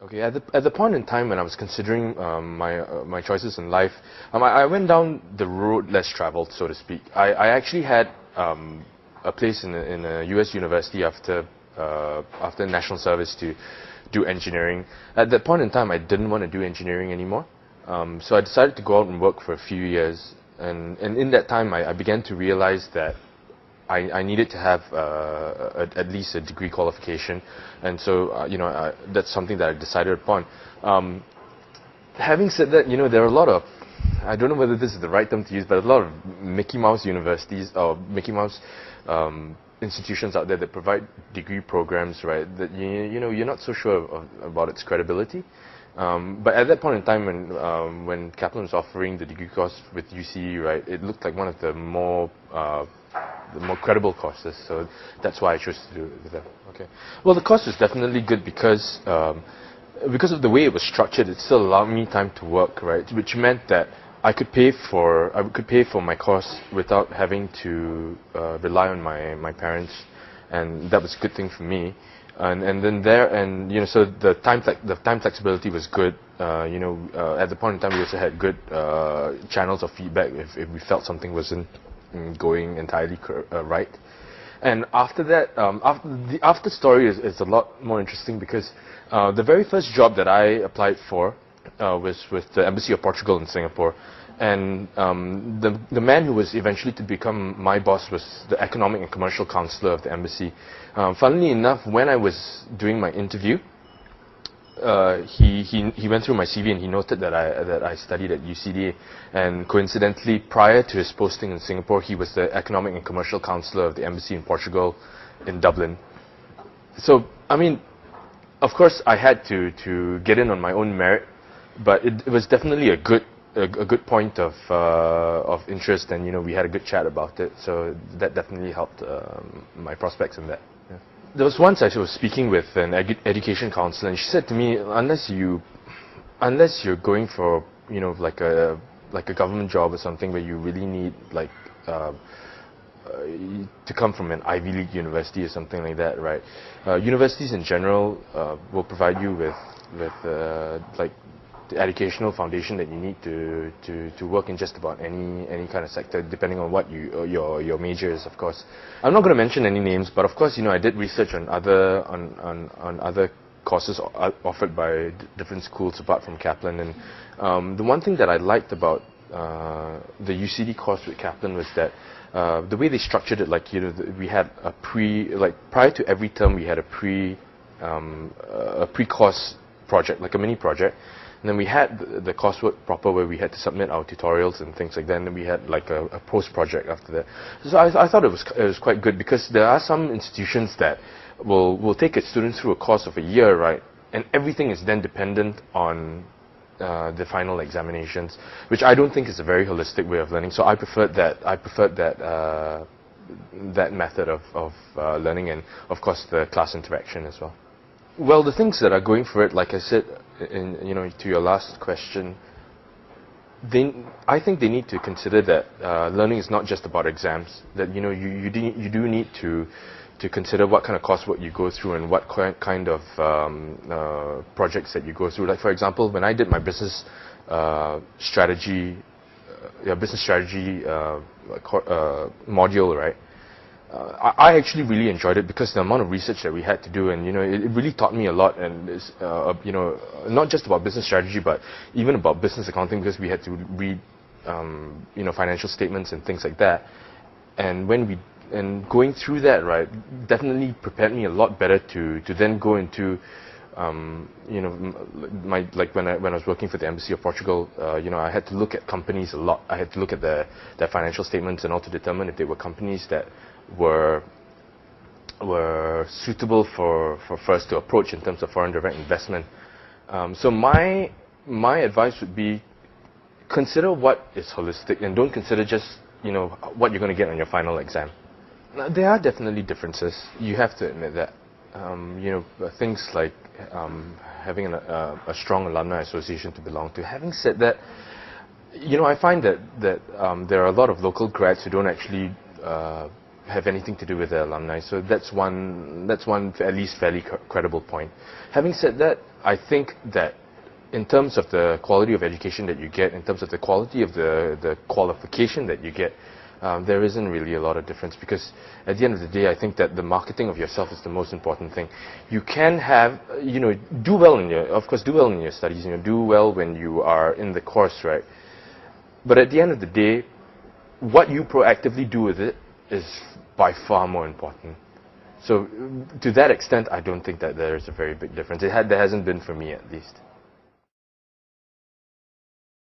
Okay, at the point in time when I was considering my choices in life, I went down the road less traveled, so to speak. I actually had a place in a US university after national service to do engineering. At that point in time, I didn't want to do engineering anymore, so I decided to go out and work for a few years. And in that time, I began to realize that I needed to have at least a degree qualification, and so that's something that I decided upon. Having said that, there are a lot of, I don't know whether this is the right term to use, but a lot of Mickey Mouse universities or Mickey Mouse institutions out there that provide degree programs, right? That you're not so sure about its credibility. But at that point in time, when Kaplan was offering the degree course with UCD, right, it looked like one of the more credible courses, so that's why I chose to do it with them. Okay. Well, the course was definitely good because of the way it was structured. It still allowed me time to work, right, which meant that I could pay for my course without having to rely on my parents, and that was a good thing for me. And then so the time flexibility was good. At the point in time, we also had good channels of feedback if we felt something wasn't going entirely right. And after that, the after story is a lot more interesting because the very first job that I applied for was with the Embassy of Portugal in Singapore, and the man who was eventually to become my boss was the economic and commercial counselor of the embassy. Funnily enough, when I was doing my interview, he went through my CV and he noted that I studied at UCD, and coincidentally, prior to his posting in Singapore, he was the economic and commercial counselor of the embassy in Portugal, in Dublin. So, I mean, of course, I had to get in on my own merit, but it was definitely a good point of interest, and we had a good chat about it. So that definitely helped my prospects in that. Yeah. There was once I was speaking with an education counselor, and she said to me, unless you're going for like a government job or something where you really need to come from an Ivy League university or something like that, right? Universities in general will provide you with like the educational foundation that you need to work in just about any kind of sector, depending on what your major is, of course. I'm not going to mention any names, but of course, I did research on other courses offered by different schools apart from Kaplan, and the one thing that I liked about the UCD course with Kaplan was that the way they structured it, we had prior to every term we had a pre-course project, like a mini project. And then we had the coursework proper where we had to submit our tutorials and things like that, and then we had like a post-project after that. So I thought it was quite good, because there are some institutions that will take its students through a course of a year, right? And everything is then dependent on the final examinations, which I don't think is a very holistic way of learning. So I preferred that method of learning, and of course the class interaction as well. Well, the things that are going for it, like I said, to your last question, I think they need to consider that learning is not just about exams. That you do need to consider what kind of coursework you go through and what kind of projects that you go through. Like for example, when I did my business strategy module, right? I actually really enjoyed it because the amount of research that we had to do, and it really taught me a lot, and it's, not just about business strategy, but even about business accounting, because we had to read financial statements and things like that. And going through that, right, definitely prepared me a lot better to then go into when I was working for the Embassy of Portugal, I had to look at companies a lot. I had to look at their financial statements and all to determine if they were companies that were suitable for us to approach in terms of foreign direct investment. So my advice would be, consider what is holistic, and don't consider just what you're going to get on your final exam. Now, there are definitely differences. You have to admit that. Things like having a strong alumni association to belong to. Having said that, I find that there are a lot of local grads who don't actually have anything to do with the alumni. So that's one at least fairly credible point. Having said that, I think that in terms of the quality of education that you get, in terms of the quality of the qualification that you get, there isn't really a lot of difference, because at the end of the day, I think that the marketing of yourself is the most important thing. You can have, do well in your studies, do well when you are in the course, right? But at the end of the day, what you proactively do with it is by far more important. So to that extent, I don't think that there is a very big difference. There hasn't been for me, at least.